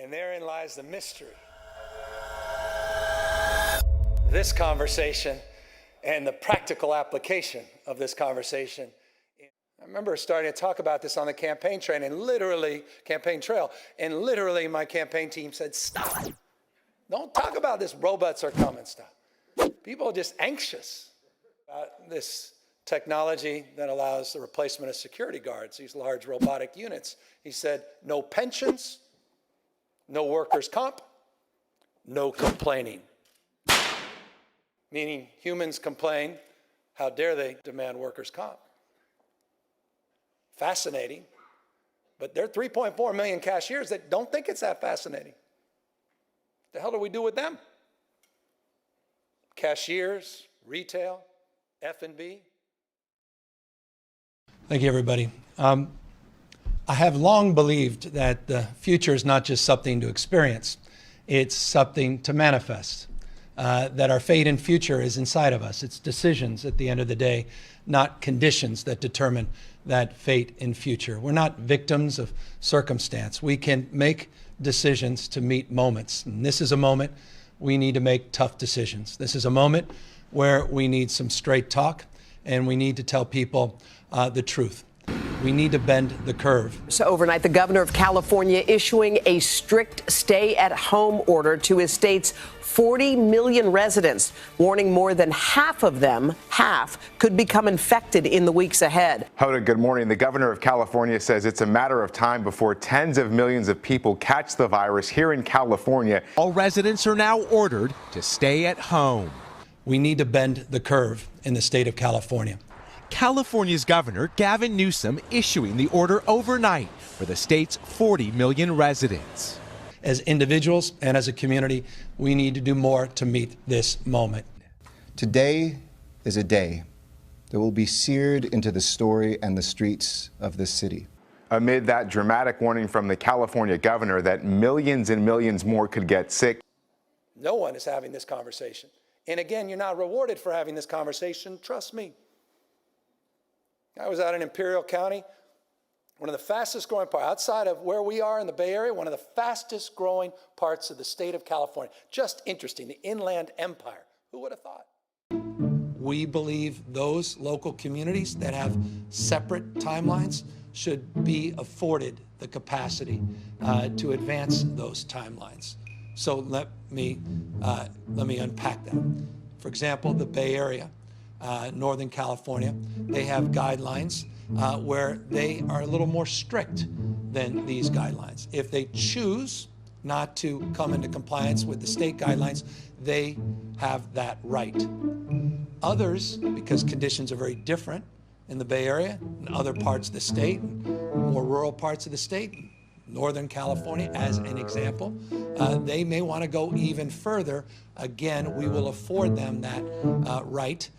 And therein lies the mystery. This conversation and the practical application of this conversation. I remember starting to talk about this on the campaign trail, and literally my campaign team said, stop. Don't talk about this robots are coming stuff. People are just anxious about this technology that allows the replacement of security guards, these large robotic units. He said, no pensions, no workers' comp, no complaining. Meaning humans complain, how dare they demand workers' comp? Fascinating, but there are 3.4 million cashiers that don't think it's that fascinating. What the hell do we do with them? Cashiers, retail, F&B. Thank you, everybody. I have long believed that the future is not just something to experience, it's something to manifest. That our fate and future is inside of us. It's decisions at the end of the day, not conditions that determine that fate and future. We're not victims of circumstance. We can make decisions to meet moments. And this is a moment we need to make tough decisions. This is a moment where we need some straight talk, and we need to tell people the truth. We need to bend the curve. So overnight, the governor of California issuing a strict stay-at-home order to his state's 40 million residents, warning more than half could become infected in the weeks ahead. Hoda, good morning. The governor of California says it's a matter of time before tens of millions of people catch the virus here in California. All residents are now ordered to stay at home. We need to bend the curve in the state of California. California's Governor Gavin Newsom issuing the order overnight for the state's 40 million residents. As individuals and as a community, we need to do more to meet this moment. Today is a day that will be seared into the story and the streets of this city. Amid that dramatic warning from the California governor that millions and millions more could get sick. No one is having this conversation. And again, you're not rewarded for having this conversation, trust me. I was out in Imperial County, one of the fastest growing parts, outside of where we are in the Bay Area, one of the fastest growing parts of the state of California. Just interesting, the Inland Empire. Who would have thought? We believe those local communities that have separate timelines should be afforded the capacity to advance those timelines. So let me unpack them. For example, the Bay Area. Northern California, they have guidelines where they are a little more strict than these guidelines. If they choose not to come into compliance with the state guidelines, they have that right. Others, because conditions are very different in the Bay Area and other parts of the state, more rural parts of the state, Northern California as an example, they may want to go even further. Again, we will afford them that right.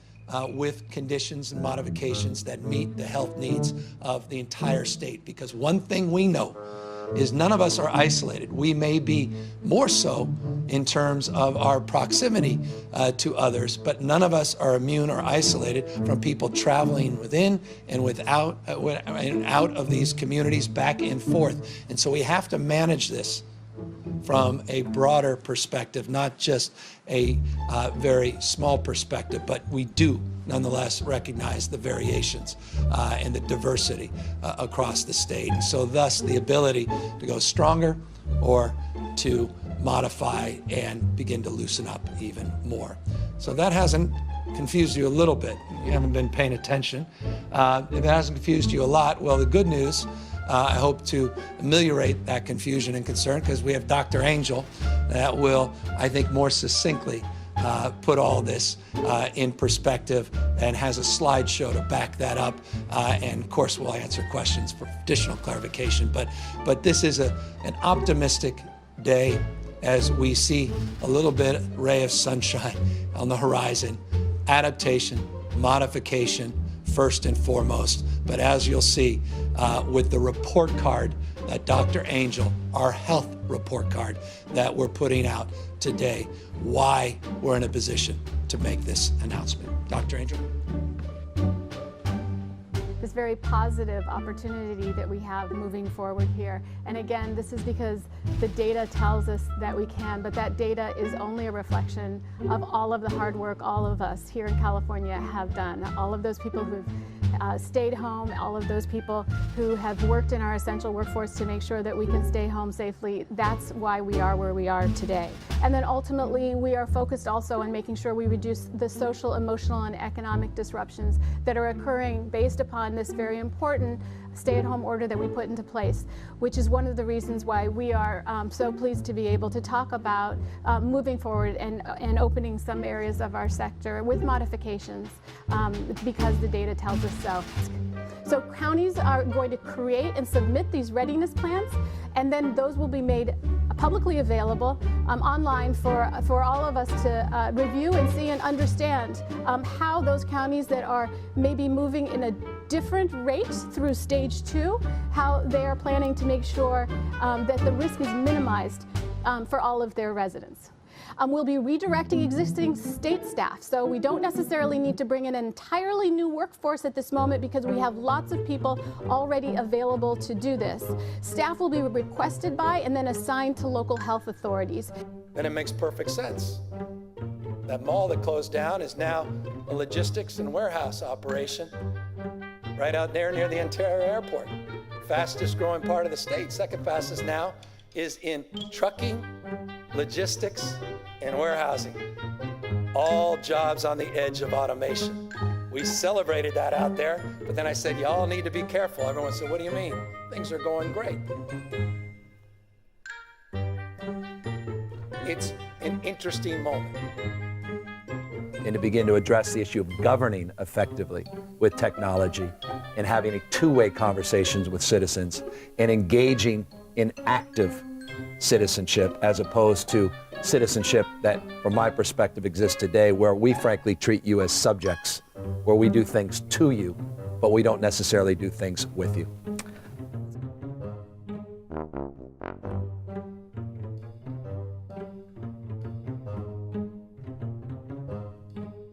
With conditions and modifications that meet the health needs of the entire state. Because one thing we know is none of us are isolated. We may be more so in terms of our proximity to others, but none of us are immune or isolated from people traveling within and without and out of these communities back and forth. And so we have to manage this from a broader perspective, not just a very small perspective, but we do nonetheless recognize the variations and the diversity across the state. And so thus the ability to go stronger or to modify and begin to loosen up even more. So that hasn't confused you a little bit. You haven't been paying attention. If it hasn't confused you a lot, well, the good news, I hope to ameliorate that confusion and concern because we have Dr. Angel that will, I think, more succinctly put all this in perspective and has a slideshow to back that up. And of course, we'll answer questions for additional clarification. But this is an optimistic day as we see a little bit ray of sunshine on the horizon. Adaptation, modification, first and foremost. But as you'll see with the report card that Dr. Angel, our health report card that we're putting out today, why we're in a position to make this announcement. Dr. Angel. this very positive opportunity that we have moving forward here. And again, this is because the data tells us that we can, but that data is only a reflection of all of the hard work all of us here in California have done. All of those people who've stayed home, all of those people who have worked in our essential workforce to make sure that we can stay home safely. That's why we are where we are today. And then ultimately, we are focused also on making sure we reduce the social, emotional, and economic disruptions that are occurring based upon this very important stay-at-home order that we put into place, which is one of the reasons why we are so pleased to be able to talk about moving forward and opening some areas of our sector with modifications because the data tells us so. So counties are going to create and submit these readiness plans, and then those will be made publicly available online for all of us to review and see and understand how those counties that are maybe moving in a different rate through stage 2, how they are planning to make sure that the risk is minimized for all of their residents. We'll be redirecting existing state staff, so we don't necessarily need to bring in an entirely new workforce at this moment because we have lots of people already available to do this. Staff will be requested by and then assigned to local health authorities. Then it makes perfect sense. That mall that closed down is now a logistics and warehouse operation right out there near the Ontario airport. Fastest growing part of the state, second fastest now, is in trucking, logistics, and warehousing. All jobs on the edge of automation. We celebrated that out there, but then I said, y'all need to be careful. Everyone said, what do you mean? Things are going great. It's an interesting moment. And to begin to address the issue of governing effectively with technology and having two-way conversations with citizens and engaging in active citizenship as opposed to citizenship that, from my perspective, exists today where we frankly treat you as subjects, where we do things to you, but we don't necessarily do things with you.